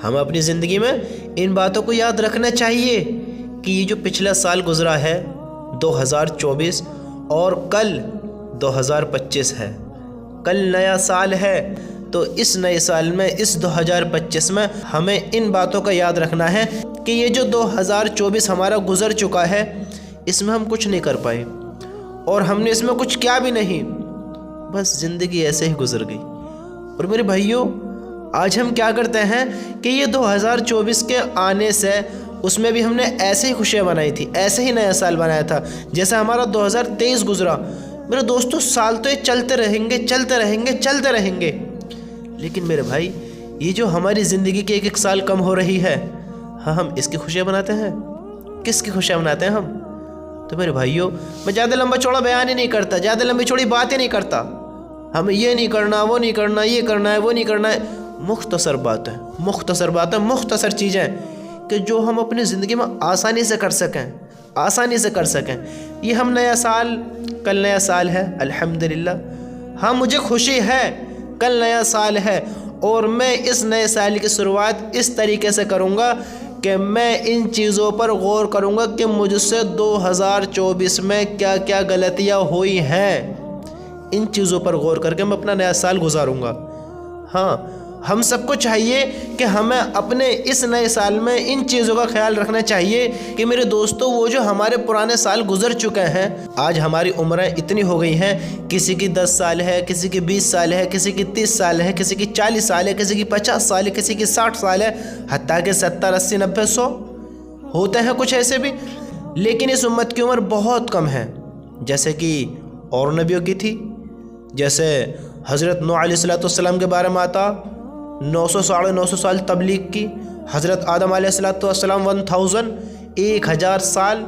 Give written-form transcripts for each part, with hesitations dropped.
ہم اپنی زندگی میں ان باتوں کو یاد رکھنا چاہیے کہ یہ جو پچھلا سال گزرا ہے 2024 اور کل 2025 ہے، کل نیا سال ہے، تو اس نئے سال میں اس 2025 میں ہمیں ان باتوں کا یاد رکھنا ہے کہ یہ جو 2024 ہمارا گزر چکا ہے اس میں ہم کچھ نہیں کر پائے اور ہم نے اس میں کچھ کیا بھی نہیں، بس زندگی ایسے ہی گزر گئی۔ اور میرے بھائیوں، آج ہم کیا کرتے ہیں کہ یہ 2024 کے آنے سے اس میں بھی ہم نے ایسے ہی خوشیاں منائی تھی، ایسے ہی نیا سال بنایا تھا جیسا ہمارا 2023 گزرا۔ میرے دوستو، سال تو یہ چلتے رہیں گے چلتے رہیں گے چلتے رہیں گے، لیکن میرے بھائی یہ جو ہماری زندگی کے ایک ایک سال کم ہو رہی ہے، ہاں ہم اس کی خوشیاں مناتے ہیں؟ کس کی خوشیاں مناتے ہیں ہم؟ تو میرے بھائیوں، میں زیادہ لمبا چوڑا بیان ہی نہیں کرتا، زیادہ لمبی چوڑی بات ہی نہیں کرتا، ہمیں یہ نہیں کرنا، وہ نہیں کرنا، یہ کرنا ہے، وہ نہیں کرنا ہے، مختصر باتیں، مختصر چیزیں کہ جو ہم اپنی زندگی میں آسانی سے کر سکیں۔ یہ ہم نیا سال، کل نیا سال ہے، الحمدللہ، ہاں مجھے خوشی ہے کل نیا سال ہے، اور میں اس نئے سال کی شروعات اس طریقے سے کروں گا کہ میں ان چیزوں پر غور کروں گا کہ مجھ سے 2024 میں کیا کیا غلطیاں ہوئی ہیں، ان چیزوں پر غور کر کے میں اپنا نیا سال گزاروں گا۔ ہاں، ہم سب کو چاہیے کہ ہمیں اپنے اس نئے سال میں ان چیزوں کا خیال رکھنا چاہیے کہ میرے دوستو، وہ جو ہمارے پرانے سال گزر چکے ہیں، آج ہماری عمریں اتنی ہو گئی ہیں، کسی کی 10 سال ہے، کسی کی 20 سال ہے، کسی کی 30 سال ہے، کسی کی 40 سال ہے، کسی کی 50 سال ہے، کسی کی 60 سال ہے، حتیٰ کہ 70 80 90 100 ہوتے ہیں کچھ ایسے بھی، لیکن اس امت کی عمر بہت کم ہے، جیسے کہ اور نبیوں کی تھی، جیسے حضرت نوح علیہ السلام کے بارے میں آتا 900 ساڑھے 900 سال تبلیغ کی، حضرت آدم علیہ السلام 1000 سال،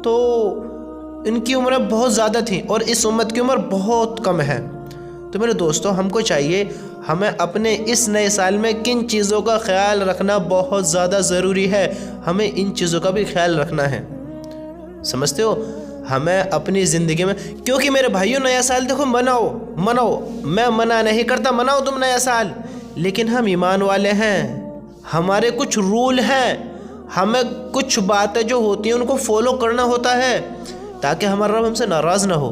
تو ان کی عمریں بہت زیادہ تھیں اور اس امت کی عمر بہت کم ہے۔ تو میرے دوستو، ہم کو چاہیے ہمیں اپنے اس نئے سال میں کن چیزوں کا خیال رکھنا بہت زیادہ ضروری ہے، ہمیں ان چیزوں کا بھی خیال رکھنا ہے، سمجھتے ہو؟ ہمیں اپنی زندگی میں، کیونکہ میرے بھائیوں نیا سال دیکھو، مناؤ، میں منع نہیں کرتا، مناؤ تم نیا سال، لیکن ہم ایمان والے ہیں، ہمارے کچھ رول ہیں، ہمیں کچھ باتیں جو ہوتی ہیں ان کو فالو کرنا ہوتا ہے تاکہ ہمارا رب ہم سے ناراض نہ ہو۔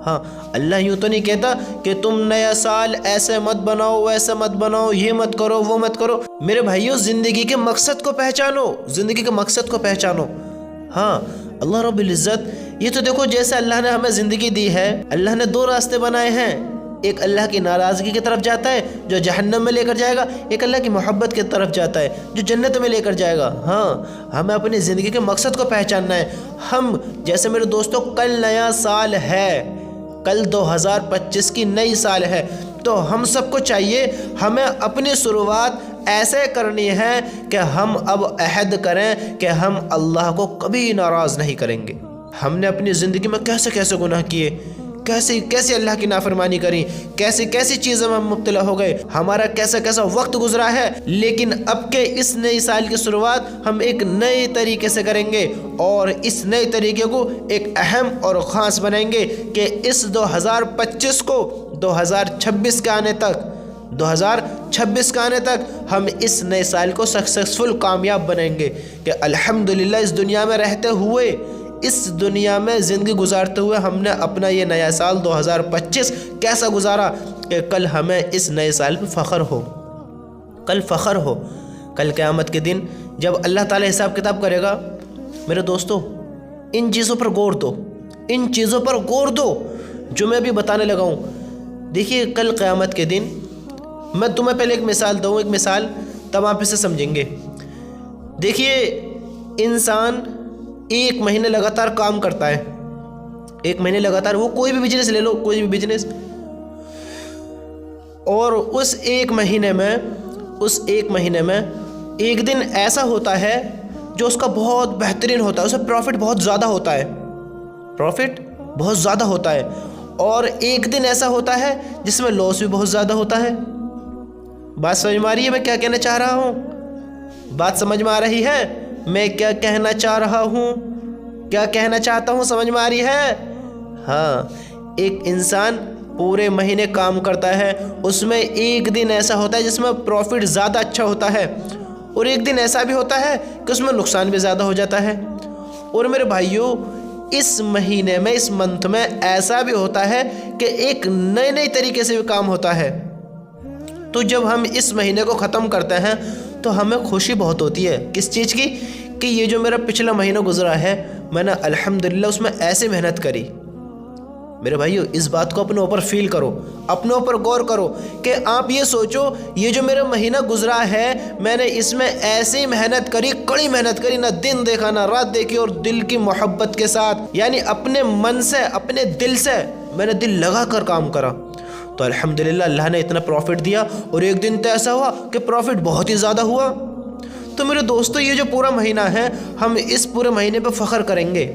ہاں، اللہ یوں تو نہیں کہتا کہ تم نیا سال ایسے مت بناؤ، ویسے مت بناؤ، یہ مت کرو، وہ مت کرو۔ میرے بھائیوں، زندگی کے مقصد کو پہچانو، ہاں، اللہ رب العزت، یہ تو دیکھو جیسے اللہ نے ہمیں زندگی دی ہے، اللہ نے 2 راستے بنائے ہیں، ایک اللہ کی ناراضگی کی طرف جاتا ہے جو جہنم میں لے کر جائے گا، ایک اللہ کی محبت کی طرف جاتا ہے جو جنت میں لے کر جائے گا۔ ہاں، ہمیں اپنی زندگی کے مقصد کو پہچاننا ہے۔ ہم جیسے میرے دوستوں، کل نیا سال ہے، کل 2025 کی نئی سال ہے، تو ہم سب کو چاہیے ہمیں اپنی شروعات ایسے کرنی ہے کہ ہم اب عہد کریں کہ ہم اللہ کو کبھی ناراض نہیں کریں گے۔ ہم نے اپنی زندگی میں کیسے گناہ کیے، کیسے اللہ کی نافرمانی کری، کیسی چیزوں میں ہم مبتلا ہو گئے، ہمارا کیسا وقت گزرا ہے، لیکن اب کے اس نئی سال کی شروعات ہم ایک نئے طریقے سے کریں گے، اور اس نئے طریقے کو ایک اہم اور خاص بنائیں گے کہ اس 2025 کو 2026 کے آنے تک ہم اس نئے سال کو سکسیسفل کامیاب بنائیں گے کہ الحمدللہ اس دنیا میں رہتے ہوئے، اس دنیا میں زندگی گزارتے ہوئے ہم نے اپنا یہ نیا سال 2025 کیسا گزارا کہ کل ہمیں اس نئے سال پہ فخر ہو، کل قیامت کے دن جب اللہ تعالی حساب کتاب کرے گا۔ میرے دوستو، ان چیزوں پر غور دو جو میں ابھی بتانے لگا ہوں۔ دیکھیے، کل قیامت کے دن میں تمہیں پہلے ایک مثال تب آپ اسے سمجھیں گے۔ دیکھیے، انسان 1 مہینے لگاتار کام کرتا ہے، 1 مہینے لگاتار، وہ کوئی بھی بزنس لے لو، کوئی بھی بزنس، اور اس ایک مہینے میں ایک دن ایسا ہوتا ہے جو اس کا بہت بہترین ہوتا ہے، اسے پروفٹ بہت زیادہ ہوتا ہے، اور ایک دن ایسا ہوتا ہے جس میں لاس بھی بہت زیادہ ہوتا ہے۔ بات سمجھ میں آ رہی ہے میں کیا کہنا چاہ رہا ہوں؟ بات سمجھ میں آ رہی ہے میں کیا کہنا چاہ رہا ہوں؟ کیا کہنا چاہتا ہوں، سمجھ میں آ رہی ہے؟ ہاں، ایک انسان پورے مہینے کام کرتا ہے، اس میں ایک دن ایسا ہوتا ہے جس میں پروفٹ زیادہ اچھا ہوتا ہے، اور ایک دن ایسا بھی ہوتا ہے کہ اس میں نقصان بھی زیادہ ہو جاتا ہے۔ اور میرے بھائیوں اس مہینے میں، اس منتھ میں ایسا بھی ہوتا ہے کہ ایک نئے طریقے سے بھی کام ہوتا ہے۔ تو جب ہم اس مہینے کو ختم کرتے ہیں تو ہمیں خوشی بہت ہوتی ہے۔ کس چیز کی؟ کہ یہ جو میرا پچھلا مہینہ گزرا ہے میں نے الحمدللہ اس میں ایسے محنت کری۔ میرے بھائیو اس بات کو اپنے اوپر فیل کرو، اپنے اوپر غور کرو کہ آپ یہ سوچو یہ جو میرا مہینہ گزرا ہے میں نے اس میں ایسی محنت کری، کڑی محنت کری، نہ دن دیکھا نہ رات دیکھی، اور دل کی محبت کے ساتھ، یعنی اپنے من سے، اپنے دل سے میں نے دل لگا کر کام کرا، تو الحمدللہ اللہ نے اتنا پروفٹ دیا۔ اور ایک دن تو ایسا ہوا کہ پروفٹ بہت ہی زیادہ ہوا۔ تو میرے دوستو یہ جو پورا مہینہ ہے ہم اس پورے مہینے پہ فخر کریں گے،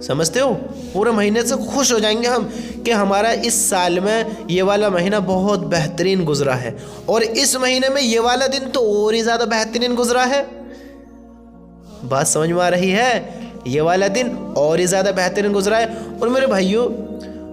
سمجھتے ہو؟ پورے مہینے سے خوش ہو جائیں گے ہم کہ ہمارا اس سال میں یہ والا مہینہ بہت بہترین گزرا ہے، اور اس مہینے میں یہ والا دن تو اور ہی زیادہ بہترین گزرا ہے۔ بات سمجھ میں آ رہی ہے؟ یہ والا دن اور ہی زیادہ بہترین گزرا ہے۔ اور میرے بھائیوں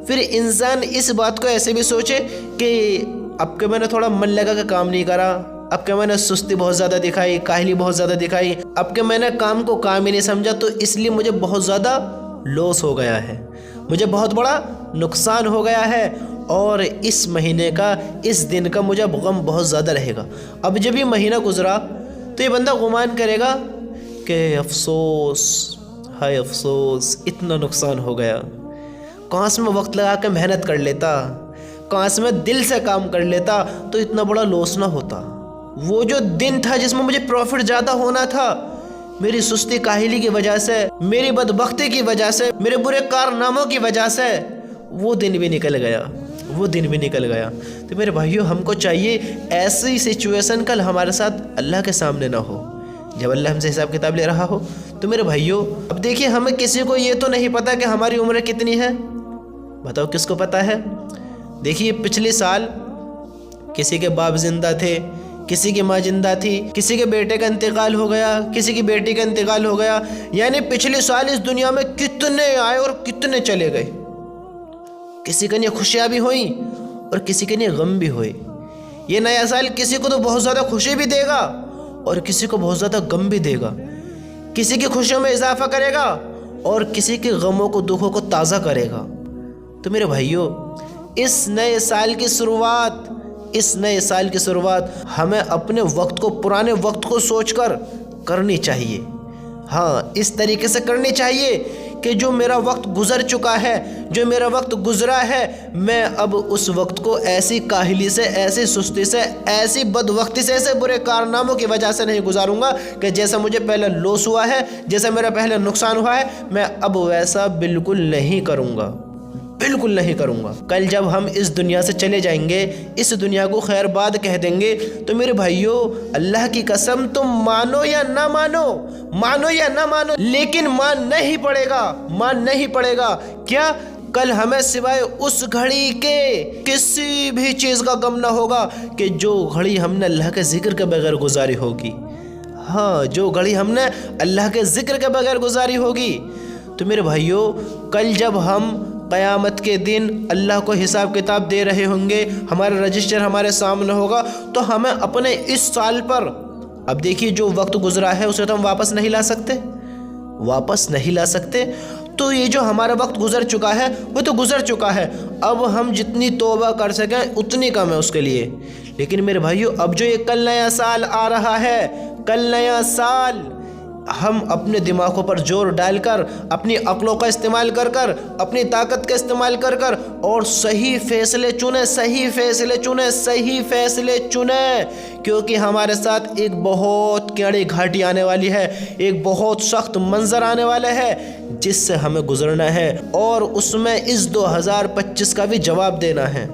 پھر انسان اس بات کو ایسے بھی سوچے کہ اب کہ میں نے تھوڑا من لگا کہ کام نہیں کرا، اب کہ میں نے سستی بہت زیادہ دکھائی، کاہلی بہت زیادہ دکھائی، اب کہ میں نے کام کو کام ہی نہیں سمجھا، تو اس لیے مجھے بہت زیادہ لاس ہو گیا ہے، مجھے بہت بڑا نقصان ہو گیا ہے، اور اس مہینے کا، اس دن کا مجھے غم بہت زیادہ رہے گا۔ اب جب یہ مہینہ گزرا تو یہ بندہ گمان کرے گا کہ افسوس، ہائے افسوس، اتنا نقصان ہو گیا، کاش میں وقت لگا کے محنت کر لیتا، کاش میں دل سے کام کر لیتا تو اتنا بڑا لاس نہ ہوتا۔ وہ جو دن تھا جس میں مجھے پروفٹ زیادہ ہونا تھا، میری سستی کاہلی کی وجہ سے، میری بدبختی کی وجہ سے، میرے برے کارناموں کی وجہ سے وہ دن بھی نکل گیا، وہ دن بھی نکل گیا۔ تو میرے بھائیوں ہم کو چاہیے ایسی سچویشن کل ہمارے ساتھ اللہ کے سامنے نہ ہو، جب اللہ ہم سے حساب کتاب لے رہا ہو۔ تو میرے بھائیوں اب دیکھیے ہمیں کسی کو یہ تو نہیں پتا کہ ہماری عمر کتنی ہے، بتاؤ کس کو پتا ہے؟ دیکھیے پچھلے سال کسی کے باپ زندہ تھے، کسی کی ماں زندہ تھی، کسی کے بیٹے کا انتقال ہو گیا، کسی کی بیٹی کا انتقال ہو گیا، یعنی پچھلے سال اس دنیا میں کتنے آئے اور کتنے چلے گئے۔ کسی کے لیے خوشیاں بھی ہوئیں اور کسی کے لیے غم بھی ہوئے۔ یہ نیا سال کسی کو تو بہت زیادہ خوشی بھی دے گا اور کسی کو بہت زیادہ غم بھی دے گا، کسی کی خوشیوں میں اضافہ کرے گا اور کسی کے غموں کو، دکھوں کو تازہ کرے گا۔ تو میرے بھائیوں اس نئے سال کی شروعات ہمیں اپنے وقت کو، پرانے وقت کو سوچ کر کرنی چاہیے۔ ہاں اس طریقے سے کرنی چاہیے کہ جو میرا وقت گزر چکا ہے، جو میرا وقت گزرا ہے، میں اب اس وقت کو ایسی کاہلی سے، ایسی سستی سے، ایسی بدوقتی سے، ایسے برے کارناموں کی وجہ سے نہیں گزاروں گا کہ جیسا مجھے پہلے لاس ہوا ہے، جیسا میرا پہلے نقصان ہوا ہے، میں اب ویسا بالکل نہیں کروں گا، بالکل نہیں کروں گا۔ کل جب ہم اس دنیا سے چلے جائیں گے، اس دنیا کو خیر باد کہہ دیں گے، تو میرے بھائیوں اللہ کی قسم تم مانو یا نہ مانو، مانو یا نہ مانو، لیکن ماننا ہی پڑے گا، ماننا ہی پڑے گا۔ کیا؟ کل ہمیں سوائے اس گھڑی کے کسی بھی چیز کا غم نہ ہوگا کہ جو گھڑی ہم نے اللہ کے ذکر کے بغیر گزاری ہوگی۔ ہاں جو گھڑی ہم نے اللہ کے ذکر کے بغیر گزاری ہوگی۔ تو میرے بھائیوں کل جب ہم قیامت کے دن اللہ کو حساب کتاب دے رہے ہوں گے، ہمارا رجسٹر ہمارے سامنے ہوگا، تو ہمیں اپنے اس سال پر، اب دیکھیے جو وقت گزرا ہے اسے تو ہم واپس نہیں لا سکتے، واپس نہیں لا سکتے۔ تو یہ جو ہمارا وقت گزر چکا ہے وہ تو گزر چکا ہے، اب ہم جتنی توبہ کر سکیں اتنی کم ہے اس کے لیے۔ لیکن میرے بھائیوں اب جو یہ کل نیا سال آ رہا ہے، کل نیا سال، ہم اپنے دماغوں پر زور ڈال کر، اپنی عقلوں کا استعمال کر کر، اپنی طاقت کا استعمال کر کر، اور صحیح فیصلے چنیں، صحیح فیصلے چنیں، صحیح فیصلے چنیں، کیونکہ ہمارے ساتھ ایک بہت کیڑی گھاٹی آنے والی ہے، ایک بہت سخت منظر آنے والا ہے جس سے ہمیں گزرنا ہے، اور اس میں اس 2025 کا بھی جواب دینا ہے۔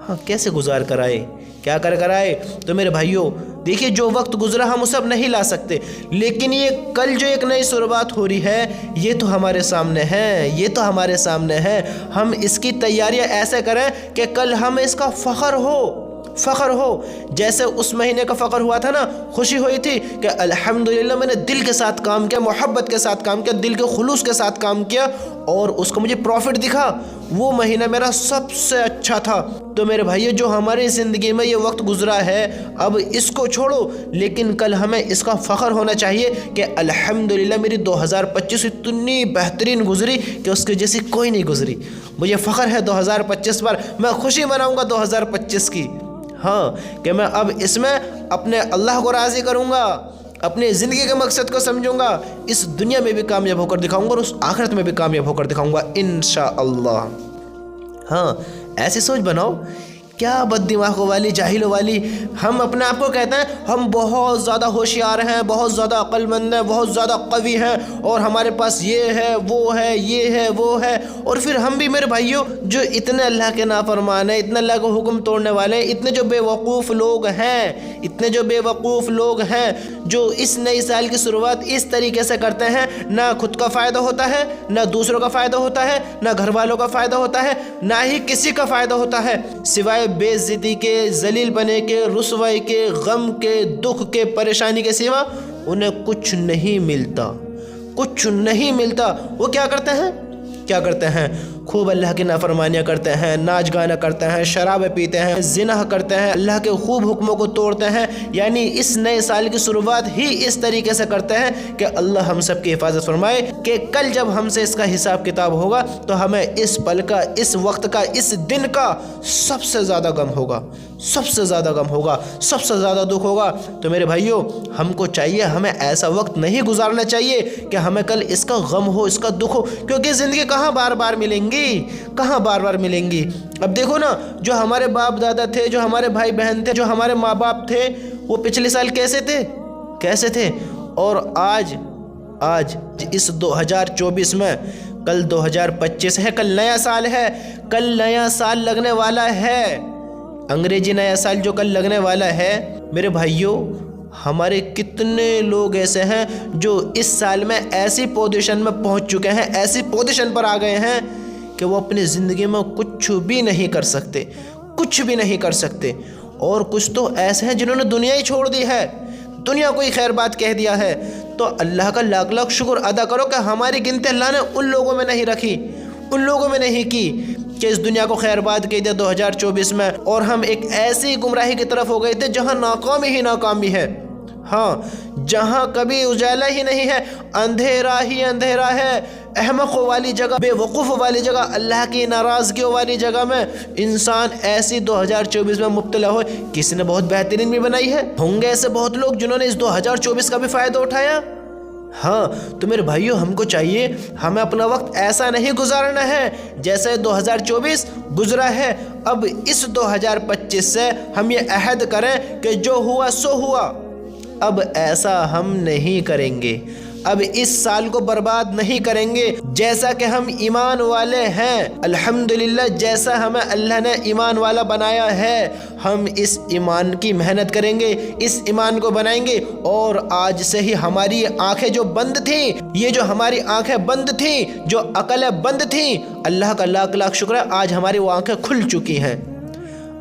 ہاں کیسے گزار کر آئے، کیا کر آئے؟ تو میرے بھائیوں دیکھیے جو وقت گزرا ہم اسے اب نہیں لا سکتے، لیکن یہ کل جو ایک نئی شروعات ہو رہی ہے یہ تو ہمارے سامنے ہے، یہ تو ہمارے سامنے ہے۔ ہم اس کی تیاریاں ایسے کریں کہ کل ہمیں اس کا فخر ہو، فخر ہو، جیسے اس مہینے کا فخر ہوا تھا نا، خوشی ہوئی تھی کہ الحمدللہ میں نے دل کے ساتھ کام کیا، محبت کے ساتھ کام کیا، دل کے خلوص کے ساتھ کام کیا اور اس کو مجھے پروفٹ دکھا، وہ مہینہ میرا سب سے اچھا تھا۔ تو میرے بھائیو، جو ہماری زندگی میں یہ وقت گزرا ہے اب اس کو چھوڑو، لیکن کل ہمیں اس کا فخر ہونا چاہیے کہ الحمدللہ میری 2025 اتنی بہترین گزری کہ اس کے جیسی کوئی نہیں گزری۔ مجھے فخر ہے 2025 پر، میں خوشی مناؤں گا 2025 کی، ہاں، کہ میں اب اس میں اپنے اللہ کو راضی کروں گا، اپنی زندگی کے مقصد کو سمجھوں گا، اس دنیا میں بھی کامیاب ہو کر دکھاؤں گا اور اس آخرت میں بھی کامیاب ہو کر دکھاؤں گا انشاءاللہ۔ ہاں، ایسی سوچ بناؤ، کیا بد دماغوں والی، جاہلوں والی، ہم اپنے آپ کو کہتے ہیں ہم بہت زیادہ ہوشیار ہیں، بہت زیادہ عقل مند ہیں، بہت زیادہ قوی ہیں اور ہمارے پاس یہ ہے وہ ہے یہ ہے وہ ہے، اور پھر ہم بھی میرے بھائیوں جو اتنے اللہ کے نافرمان ہیں، اتنے اللہ کو حکم توڑنے والے ہیں، اتنے جو بے وقوف لوگ ہیں، اتنے جو بے وقوف لوگ ہیں جو اس نئے سال کی شروعات اس طریقے سے کرتے ہیں، نہ خود کا فائدہ ہوتا ہے، نہ دوسروں کا فائدہ ہوتا ہے، نہ گھر والوں کا فائدہ ہوتا ہے، نہ ہی کسی کا فائدہ ہوتا ہے، سوائے بے عزتی کے، ذلیل بنے کے، رسوائی کے، غم کے، دکھ کے، پریشانی کے سوا انہیں کچھ نہیں ملتا، کچھ نہیں ملتا۔ وہ کیا کرتے ہیں؟ کیا کرتے ہیں؟ خوب اللہ کی نافرمانیاں کرتے ہیں، ناچ گانا کرتے ہیں، شرابیں پیتے ہیں، زنا کرتے ہیں، اللہ کے خوب حکموں کو توڑتے ہیں، یعنی اس نئے سال کی شروعات ہی اس طریقے سے کرتے ہیں کہ اللہ ہم سب کی حفاظت فرمائے کہ کل جب ہم سے اس کا حساب کتاب ہوگا تو ہمیں اس پل کا، اس وقت کا، اس دن کا سب سے زیادہ غم ہوگا، سب سے زیادہ غم ہوگا، سب سے زیادہ دکھ ہوگا۔ تو میرے بھائیوں، ہم کو چاہیے، ہمیں ایسا وقت نہیں گزارنا چاہیے کہ ہمیں کل اس کا غم ہو، اس کا دکھ ہو، کیونکہ زندگی کہاں بار بار ملیں گی، کہاں بار بار ملیں گی۔ اب دیکھو نا، جو ہمارے باپ دادا تھے، جو ہمارے بھائی بہن تھے، جو ہمارے ماں باپ تھے، وہ پچھلے سال کیسے تھے، کیسے تھے، اور آج اس 2024 میں، کل 2025 ہے، کل نیا سال ہے، کل نیا سال لگنے والا ہے، انگریزی نیا سال جو کل لگنے والا ہے۔ میرے بھائیوں، ہمارے کتنے لوگ ایسے ہیں جو اس سال میں ایسی پوزیشن میں پہنچ چکے ہیں، ایسی پوزیشن پر آ گئے ہیں کہ وہ اپنی زندگی میں کچھ بھی نہیں کر سکتے، کچھ بھی نہیں کر سکتے، اور کچھ تو ایسے ہیں جنہوں نے دنیا ہی چھوڑ دی ہے، دنیا کو ہی خیر بات کہہ دیا ہے۔ تو اللہ کا لاکھ لاکھ شکر ادا کرو کہ ہماری گنتی اللہ نے ان لوگوں میں نہیں رکھی، ان لوگوں میں نہیں کی کہ اس دنیا کو خیر بات کہہ دیا 2024 میں، اور ہم ایک ایسی گمراہی کی طرف ہو گئے تھے جہاں ناکامی ہی ناکامی ہے، ہاں، جہاں کبھی اجالا ہی نہیں ہے، اندھیرا ہی اندھیرا ہے، احمقوں والی جگہ، بے وقوف والی جگہ، اللہ کی ناراضگیوں والی جگہ میں انسان ایسی 2024 میں مبتلا ہو۔ کسی نے بہت بہترین بھی بنائی ہے، ہوں گے ایسے بہت لوگ جنہوں نے اس 2024 کا بھی فائدہ اٹھایا۔ ہاں، تو میرے بھائیوں، ہم کو چاہیے، ہمیں اپنا وقت ایسا نہیں گزارنا ہے جیسے 2024 گزرا ہے۔ اب اس 2025 سے ہم یہ عہد کریں کہ جو ہوا سو ہوا، اب ایسا ہم نہیں کریں گے، اب اس سال کو برباد نہیں کریں گے۔ جیسا کہ ہم ایمان والے ہیں، الحمدللہ، جیسا ہمیں اللہ نے ایمان والا بنایا ہے، ہم اس ایمان کی محنت کریں گے، اس ایمان کو بنائیں گے، اور آج سے ہی ہماری آنکھیں جو بند تھیں، یہ جو ہماری آنکھیں بند تھیں، جو عقلیں بند تھیں، اللہ کا لاکھ لاکھ شکر ہے، آج ہماری وہ آنکھیں کھل چکی ہیں،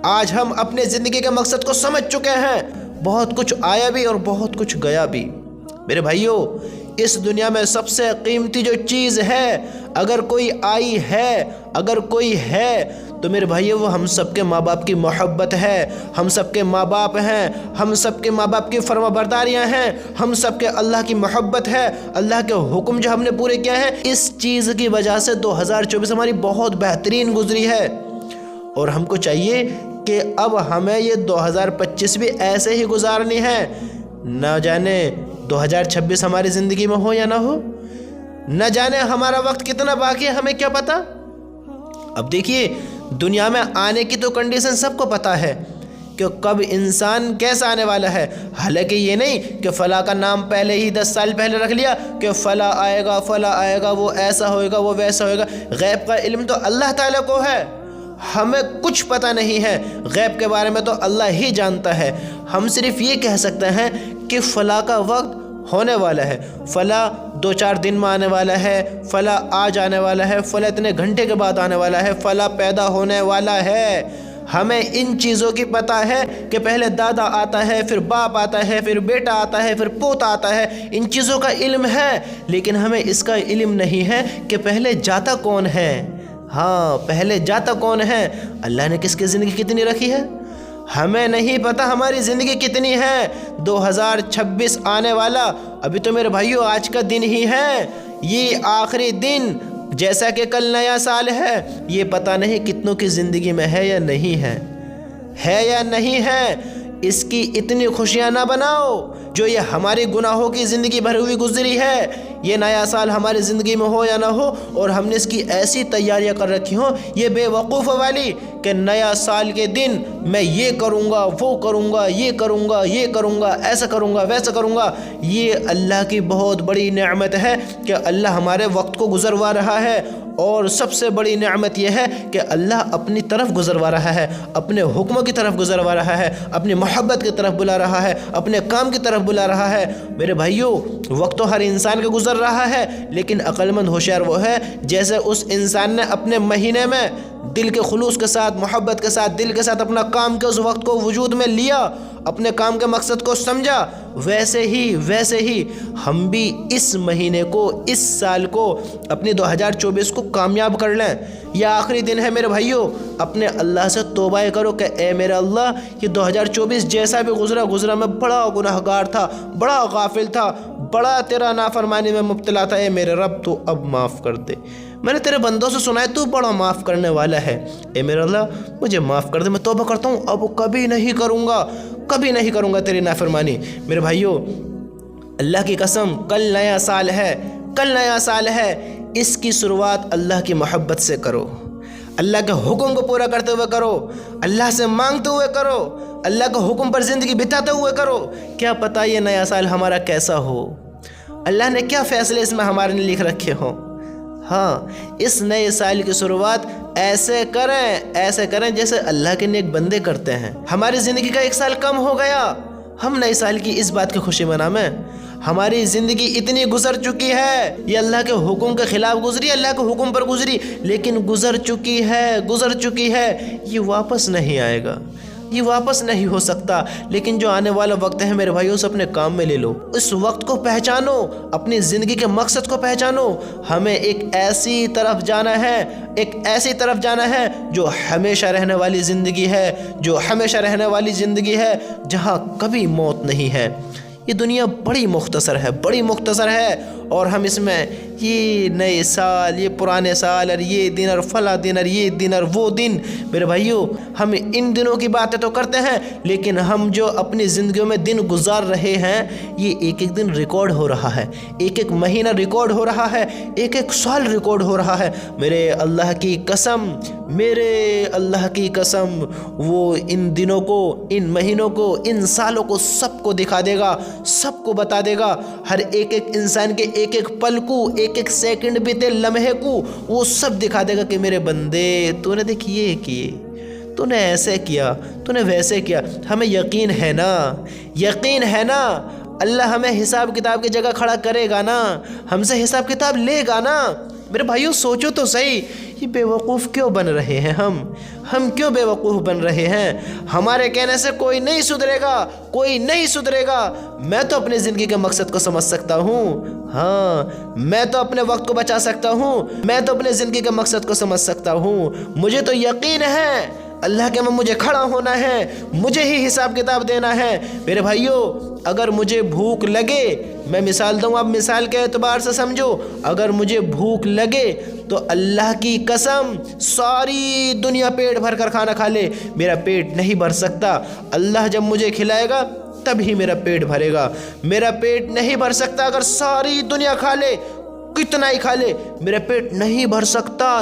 آج ہم اپنے زندگی کے مقصد کو سمجھ چکے ہیں۔ بہت کچھ آیا بھی اور بہت کچھ گیا بھی۔ میرے بھائیوں، اس دنیا میں سب سے قیمتی جو چیز ہے، اگر کوئی آئی ہے، اگر کوئی ہے، تو میرے بھائیوں وہ ہم سب کے ماں باپ کی محبت ہے، ہم سب کے ماں باپ ہیں، ہم سب کے ماں باپ کی فرما برداریاں ہیں، ہم سب کے اللہ کی محبت ہے، اللہ کے حکم جو ہم نے پورے کیا ہیں۔ اس چیز کی وجہ سے 2024 ہماری بہت بہترین گزری ہے، اور ہم کو چاہیے کہ اب ہمیں یہ 2025 بھی ایسے ہی گزارنی ہے۔ نہ جانے 2026 ہماری زندگی میں ہو یا نہ ہو، نہ جانے ہمارا وقت کتنا باقی ہے، ہمیں کیا پتا۔ اب دیکھیے، دنیا میں آنے کی تو کنڈیشن سب کو پتا ہے کہ کب انسان کیسا آنے والا ہے، حالانکہ یہ نہیں کہ فلاں کا نام پہلے ہی 10 سال پہلے رکھ لیا کہ فلاں آئے گا، فلاں آئے گا، وہ ایسا ہوئے گا، وہ ویسا ہوئے گا۔ غیب کا علم تو اللہ تعالیٰ کو ہے، ہمیں کچھ پتہ نہیں ہے، غیب کے بارے میں تو اللہ ہی جانتا ہے۔ ہم صرف یہ کہہ سکتے ہیں کہ فلاں کا وقت ہونے والا ہے، فلاں 2-4 دن میں آنے والا ہے، فلاں آج آنے والا ہے، فلاں اتنے گھنٹے کے بعد آنے والا ہے، فلاں پیدا ہونے والا ہے۔ ہمیں ان چیزوں کی پتہ ہے کہ پہلے دادا آتا ہے، پھر باپ آتا ہے، پھر بیٹا آتا ہے، پھر پوتا آتا ہے، ان چیزوں کا علم ہے، لیکن ہمیں اس کا علم نہیں ہے کہ پہلے جاتا کون ہے۔ ہاں، پہلے جاتا کون ہے؟ اللہ نے کس کی زندگی کتنی رکھی ہے ہمیں نہیں پتہ، ہماری زندگی کتنی ہے۔ 2026 آنے والا، ابھی تو میرے بھائیو آج کا دن ہی ہے، یہ آخری دن، جیسا کہ کل نیا سال ہے، یہ پتہ نہیں کتنوں کی زندگی میں ہے یا نہیں ہے، ہے یا نہیں ہے۔ اس کی اتنی خوشیاں نہ بناؤ جو یہ ہماری گناہوں کی زندگی بھری ہوئی گزری ہے، یہ نیا سال ہماری زندگی میں ہو یا نہ ہو، اور ہم نے اس کی ایسی تیاریاں کر رکھی ہوں یہ بے وقوف والی کہ نیا سال کے دن میں یہ کروں گا، وہ کروں گا، یہ کروں گا، یہ کروں گا، ایسا کروں گا، ویسا کروں گا۔ یہ اللہ کی بہت بڑی نعمت ہے کہ اللہ ہمارے وقت کو گزروا رہا ہے، اور سب سے بڑی نعمت یہ ہے کہ اللہ اپنی طرف گزروا رہا ہے، اپنے حکموں کی طرف گزروا رہا ہے، اپنی محبت کی طرف بلا رہا ہے، اپنے کام کی طرف بلا رہا ہے۔ میرے بھائیو، وقت تو ہر انسان کا گزر رہا ہے، لیکن عقل مند ہوشیار وہ ہے جیسے اس انسان نے اپنے مہینے میں دل کے خلوص کے ساتھ، محبت کے ساتھ، دل کے ساتھ اپنا کام کے اس وقت کو وجود میں لیا، اپنے کام کے مقصد کو سمجھا، ویسے ہی ہم بھی اس مہینے کو، اس سال کو، اپنی 2024 کو کامیاب کر لیں۔ یہ آخری دن ہے میرے بھائیو، اپنے اللہ سے توبہ کرو کہ اے میرے اللہ، یہ 2024 جیسا بھی گزرا میں بڑا گناہگار تھا، بڑا غافل تھا، بڑا تیرا نافرمانی میں مبتلا تھا، اے میرے رب تو اب معاف کر دے۔ میں نے تیرے بندوں سے سنا ہے تو بڑا معاف کرنے والا ہے، اے میرے اللہ مجھے معاف کر دے، میں توبہ کرتا ہوں، اب کبھی نہیں کروں گا تیری نافرمانی۔ میرے بھائیو، اللہ کی قسم، کل نیا سال ہے، اس کی شروعات اللہ کی محبت سے کرو، اللہ کے حکم کو پورا کرتے ہوئے کرو، اللہ سے مانگتے ہوئے کرو، اللہ کے حکم پر زندگی بتاتے ہوئے کرو۔ کیا پتہ یہ نیا سال ہمارا کیسا ہو، اللہ نے کیا فیصلے اس میں ہمارے لیے لکھ رکھے ہوں۔ ہاں، اس نئے سال کی شروعات ایسے کریں جیسے اللہ کے نیک بندے کرتے ہیں۔ ہماری زندگی کا ایک سال کم ہو گیا، ہم نئے سال کی اس بات کی خوشی منائیں۔ ہماری زندگی اتنی گزر چکی ہے، یہ اللہ کے حکم کے خلاف گزری، اللہ کے حکم پر گزری، لیکن گزر چکی ہے، یہ واپس نہیں آئے گا، یہ واپس نہیں ہو سکتا۔ لیکن جو آنے والا وقت ہے میرے بھائیوں، اسے اپنے کام میں لے لو، اس وقت کو پہچانو، اپنی زندگی کے مقصد کو پہچانو۔ ہمیں ایک ایسی طرف جانا ہے جو ہمیشہ رہنے والی زندگی ہے، جہاں کبھی موت نہیں ہے۔ یہ دنیا بڑی مختصر ہے، اور ہم اس میں یہ نئے سال، یہ پرانے سال، اور یہ دن اور فلاں دن، اور یہ دن اور وہ دن، میرے بھائیو ہم ان دنوں کی باتیں تو کرتے ہیں، لیکن ہم جو اپنی زندگیوں میں دن گزار رہے ہیں، یہ ایک دن ریکارڈ ہو رہا ہے، ایک مہینہ ریکارڈ ہو رہا ہے، ایک سال ریکارڈ ہو رہا ہے۔ میرے اللہ کی قسم، وہ ان دنوں کو، ان مہینوں کو، ان سالوں کو سب کو دکھا دے گا، سب کو بتا دے گا، ہر ایک انسان کے ایک پل کو، ایک سیکنڈ بیتے لمحے کو وہ سب دکھا دے گا کہ میرے بندے تو نے دیکھ یہ کیے، تو نے ایسے کیا، تو نے ویسے کیا۔ ہمیں یقین ہے نا اللہ ہمیں حساب کتاب کی جگہ کھڑا کرے گا نا، ہم سے حساب کتاب لے گا نا۔ میرے بھائیوں سوچو تو صحیح، یہ بے وقوف کیوں بن رہے ہیں ہم کیوں بے وقوف بن رہے ہیں؟ ہمارے کہنے سے کوئی نہیں سدھرے گا۔ میں تو اپنی زندگی کے مقصد کو سمجھ سکتا ہوں، ہاں میں تو اپنے وقت کو بچا سکتا ہوں، میں تو اپنے زندگی کے مقصد کو سمجھ سکتا ہوں۔ مجھے تو یقین ہے اللہ کے میں مجھے کھڑا ہونا ہے، مجھے ہی حساب کتاب دینا ہے۔ میرے بھائیوں، اگر مجھے بھوک لگے، میں مثال دوں، اب مثال کے اعتبار سے سمجھو، اگر مجھے بھوک لگے تو اللہ کی قسم ساری دنیا پیٹ بھر کر کھانا کھا لے، میرا پیٹ نہیں بھر سکتا۔ اللہ جب مجھے کھلائے گا تب ہی میرا پیٹ بھرے گا، میرا پیٹ نہیں بھر سکتا اگر ساری دنیا کھا لے، کتنا ہی کھا لے، میرا پیٹ نہیں بھر سکتا۔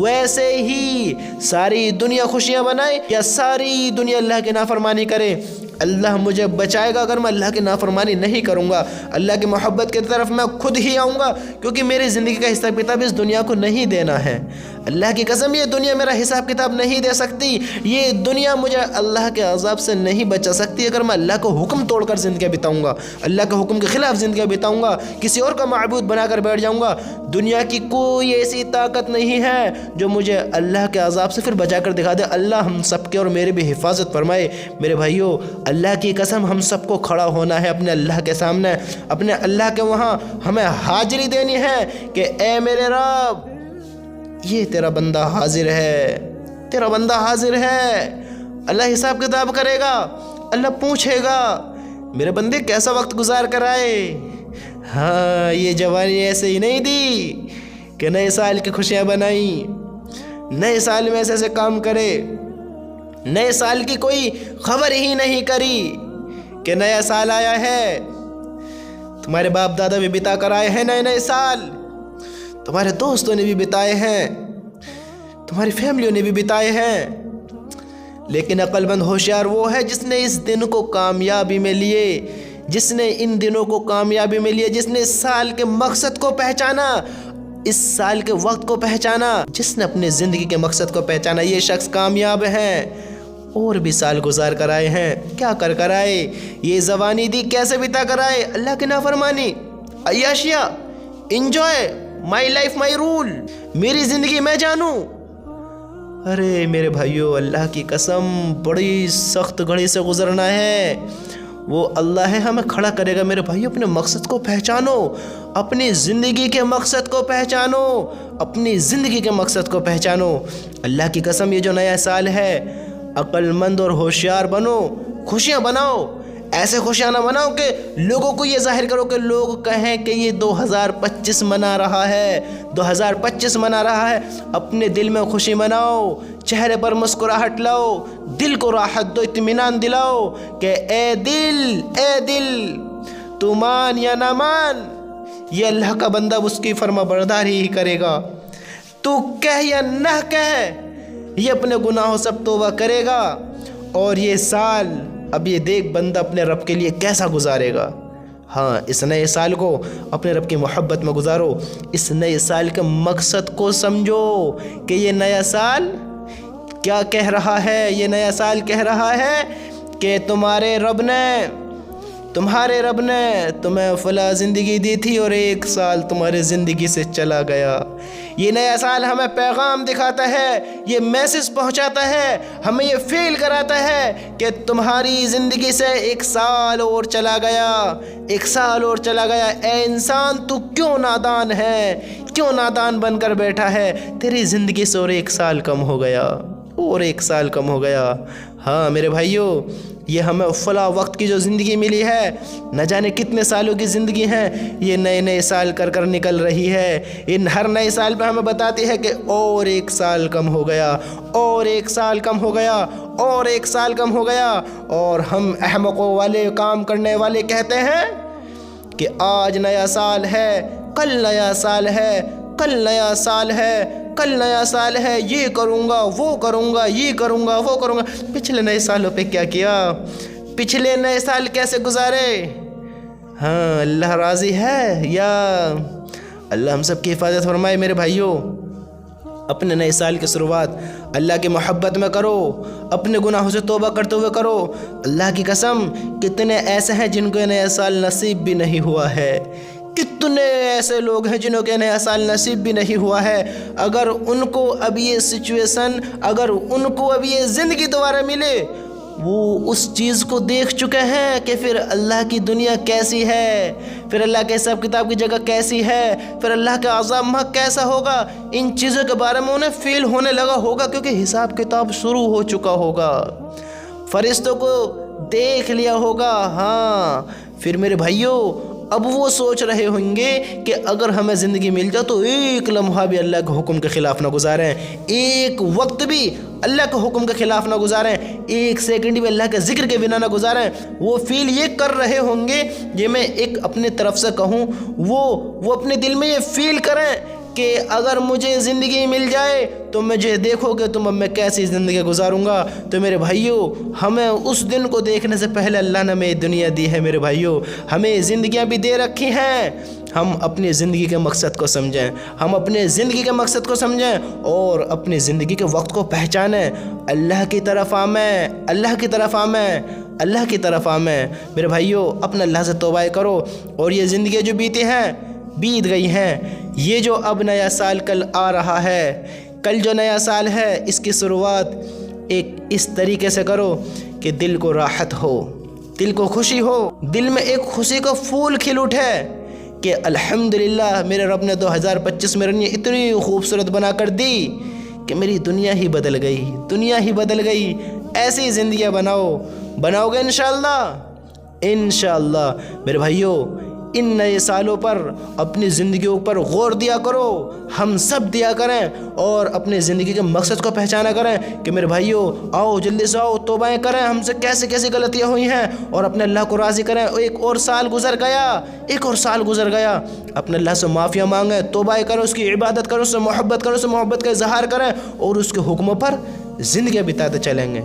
ویسے ہی ساری دنیا خوشیاں منائے یا ساری دنیا اللہ کی نافرمانی کرے، اللہ مجھے بچائے گا اگر میں اللہ کی نافرمانی نہیں کروں گا۔ اللہ کی محبت کی طرف میں خود ہی آؤں گا، کیونکہ میری زندگی کا حساب کتاب اس دنیا کو نہیں دینا ہے۔ اللہ کی قسم یہ دنیا میرا حساب کتاب نہیں دے سکتی، یہ دنیا مجھے اللہ کے عذاب سے نہیں بچا سکتی اگر میں اللہ کو حکم توڑ کر زندگی بتاؤں گا، اللہ کے حکم کے خلاف زندگی بتاؤں گا، کسی اور کا معبود بنا کر بیٹھ جاؤں گا۔ دنیا کی کوئی ایسی طاقت نہیں ہے جو مجھے اللہ کے عذاب سے پھر بچا کر دکھا دے۔ اللہ ہم سب کے اور میرے بھی حفاظت فرمائے۔ میرے بھائیو، اللہ کی قسم ہم سب کو کھڑا ہونا ہے اپنے اللہ کے سامنے، اپنے اللہ کے وہاں ہمیں حاضری دینی ہے کہ اے میرے رب، یہ تیرا بندہ حاضر ہے، تیرا بندہ حاضر ہے۔ اللہ حساب کتاب کرے گا، اللہ پوچھے گا میرے بندے کیسا وقت گزار کر آئے۔ ہاں، یہ جوانی ایسے ہی نہیں دی کہ نئے سال کی خوشیاں بنائیں، نئے سال میں ایسے کام کرے، نئے سال کی کوئی خبر ہی نہیں کری کہ نیا سال آیا ہے۔ تمہارے باپ دادا بھی بتا کر آئے ہیں نئے سال، تمہارے دوستوں نے بھی بتائے ہیں، تمہاری فیملیوں نے بھی بتائے ہیں، لیکن عقل مند ہوشیار وہ ہے جس نے اس دن کو کامیابی میں لیے، جس نے ان دنوں کو کامیابی میں لیے، جس نے اس سال کے مقصد کو پہچانا، اس سال کے وقت کو پہچانا، جس نے اپنی زندگی کے مقصد کو پہچانا، یہ شخص کامیاب ہے۔ اور بھی سال گزار کر آئے ہیں، کیا کر آئے؟ یہ زبانی دی کیسے بتا کر آئے؟ اللہ کی نافرمانی، عیاشیاں، enjoy, my life my rule, میری زندگی میں جانوں۔ ارے میرے بھائیو، اللہ کی قسم بڑی سخت گھڑی سے گزرنا ہے۔ وہ اللہ ہے ہمیں کھڑا کرے گا۔ میرے بھائیو، اپنے مقصد کو پہچانو، اپنی زندگی کے مقصد کو پہچانو، اپنی زندگی کے مقصد کو پہچانو۔ اللہ کی قسم یہ جو نیا سال ہے، عقل مند اور ہوشیار بنو، خوشیاں بناؤ۔ ایسے خوشیاں نہ بناؤ کہ لوگوں کو یہ ظاہر کرو کہ لوگ کہیں کہ یہ 2025 منا رہا ہے، 2025 منا رہا ہے۔ اپنے دل میں خوشی مناؤ، چہرے پر مسکراہٹ لاؤ، دل کو راحت دو، اطمینان دلاؤ کہ اے دل تو مان یا نہ مان، یہ اللہ کا بندہ اس کی فرما برداری ہی کرے گا۔ تو کہہ یا نہ کہہ، یہ اپنے گناہوں سب توبہ کرے گا۔ اور یہ سال اب یہ دیکھ بندہ اپنے رب کے لیے کیسا گزارے گا۔ ہاں، اس نئے سال کو اپنے رب کی محبت میں گزارو، اس نئے سال کے مقصد کو سمجھو کہ یہ نیا سال کیا کہہ رہا ہے۔ یہ نیا سال کہہ رہا ہے کہ تمہارے رب نے تمہیں فلاں زندگی دی تھی اور ایک سال تمہارے زندگی سے چلا گیا۔ یہ نیا سال ہمیں پیغام دکھاتا ہے، یہ میسج پہنچاتا ہے، ہمیں یہ فیل کراتا ہے کہ تمہاری زندگی سے ایک سال اور چلا گیا، ایک سال اور چلا گیا۔ اے انسان، تو کیوں نادان ہے، کیوں نادان بن کر بیٹھا ہے؟ تیری زندگی سے اور ایک سال کم ہو گیا، اور ایک سال کم ہو گیا۔ ہاں میرے بھائیو، یہ ہمیں فلاں وقت کی جو زندگی ملی ہے، نہ جانے کتنے سالوں کی زندگی ہیں، یہ نئے سال کر نکل رہی ہے۔ ان ہر نئے سال پہ ہمیں بتاتی ہے کہ اور ایک سال کم ہو گیا، اور ایک سال کم ہو گیا، اور ایک سال کم ہو گیا۔ اور ہم احمقوں والے کام کرنے والے کہتے ہیں کہ آج نیا سال ہے، کل نیا سال ہے، کل نیا سال ہے، کل نیا سال ہے، یہ کروں گا، وہ کروں گا، یہ کروں گا، وہ کروں گا۔ پچھلے نئے سالوں پہ کیا کیا؟ پچھلے نئے سال کیسے گزارے؟ ہاں، اللہ راضی ہے یا؟ اللہ ہم سب کی حفاظت فرمائے۔ میرے بھائیوں، اپنے نئے سال کی شروعات اللہ کی محبت میں کرو، اپنے گناہوں سے توبہ کرتے ہوئے کرو۔ اللہ کی قسم، کتنے ایسے ہیں جن کو یہ نیا سال نصیب بھی نہیں ہوا ہے، کتنے ایسے لوگ ہیں جنہوں کے نیا سال نصیب بھی نہیں ہوا ہے۔ اگر ان کو اب یہ سچویشن، اگر ان کو اب یہ زندگی دوبارہ ملے، وہ اس چیز کو دیکھ چکے ہیں کہ پھر اللہ کی دنیا کیسی ہے، پھر اللہ کے حساب کتاب کی جگہ کیسی ہے، پھر اللہ کا عذاب وہاں کیسا ہوگا۔ ان چیزوں کے بارے میں انہیں فیل ہونے لگا ہوگا، کیونکہ حساب کتاب شروع ہو چکا ہوگا، فرشتوں کو دیکھ لیا ہوگا۔ ہاں، پھر میرے بھائیوں، اب وہ سوچ رہے ہوں گے کہ اگر ہمیں زندگی مل جائے تو ایک لمحہ بھی اللہ کے حکم کے خلاف نہ گزاریں، ایک وقت بھی اللہ کے حکم کے خلاف نہ گزاریں، ایک سیکنڈ بھی اللہ کے ذکر کے بنا نہ گزاریں۔ وہ فیل یہ کر رہے ہوں گے، یہ میں ایک اپنے طرف سے کہوں، وہ اپنے دل میں یہ فیل کریں کہ اگر مجھے زندگی مل جائے تو مجھے دیکھو کہ تم اب میں کیسی زندگی گزاروں گا۔ تو میرے بھائیوں، ہمیں اس دن کو دیکھنے سے پہلے اللہ نے ہمیں دنیا دی ہے میرے بھائیوں، ہمیں زندگیاں بھی دے رکھی ہیں۔ ہم اپنی زندگی کے مقصد کو سمجھیں، ہم اپنے زندگی کے مقصد کو سمجھیں اور اپنی زندگی کے وقت کو پہچانیں۔ اللہ کی طرف آمیں، اللہ کی طرف آمیں، اللہ کی طرف آمیں۔ میرے بھائیوں، اپنا اللہ سے توبہ کرو، اور یہ زندگیاں جو بیتی ہیں بیت گئی ہیں، یہ جو اب نیا سال کل آ رہا ہے، کل جو نیا سال ہے، اس کی شروعات ایک اس طریقے سے کرو کہ دل کو راحت ہو، دل کو خوشی ہو، دل میں ایک خوشی کا پھول کھل اٹھے کہ الحمدللہ میرے رب نے 2025 میں رنی اتنی خوبصورت بنا کر دی کہ میری دنیا ہی بدل گئی، دنیا ہی بدل گئی۔ ایسی زندگیاں بناؤ گے انشاءاللہ، انشاءاللہ۔ میرے بھائیوں، ان نئے سالوں پر اپنی زندگیوں پر غور دیا کرو، ہم سب دیا کریں، اور اپنی زندگی کے مقصد کو پہچانا کریں کہ میرے بھائیوں آؤ جلدی سے آؤ، توبائیں کریں، ہم سے کیسے کیسی غلطیاں ہوئی ہیں، اور اپنے اللہ کو راضی کریں۔ ایک اور سال گزر گیا، ایک اور سال گزر گیا، اپنے اللہ سے معافیاں مانگیں، توبائیں کرو، اس کی عبادت کرو، اس سے محبت کرو، اس سے محبت کا اظہار کریں، اور اس کے حکموں پر زندگیاں بتاتے چلیں گے،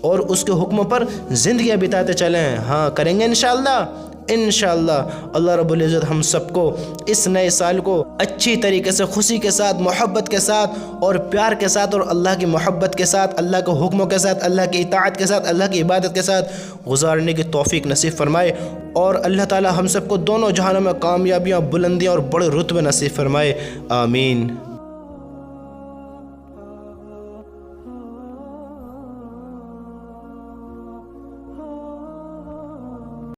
اور اس کے حکموں پر زندگیاں بتاتے چلیں۔ ہاں، کریں گے انشاءاللہ، انشاءاللہ۔ اللہ رب العزت ہم سب کو اس نئے سال کو اچھی طریقے سے، خوشی کے ساتھ، محبت کے ساتھ اور پیار کے ساتھ، اور اللہ کی محبت کے ساتھ، اللہ کے حکموں کے ساتھ، اللہ کی اطاعت کے ساتھ، اللہ کی عبادت کے ساتھ گزارنے کی توفیق نصیب فرمائے، اور اللہ تعالی ہم سب کو دونوں جہانوں میں کامیابیاں، بلندیاں اور بڑے رتبے نصیب فرمائے۔ آمین۔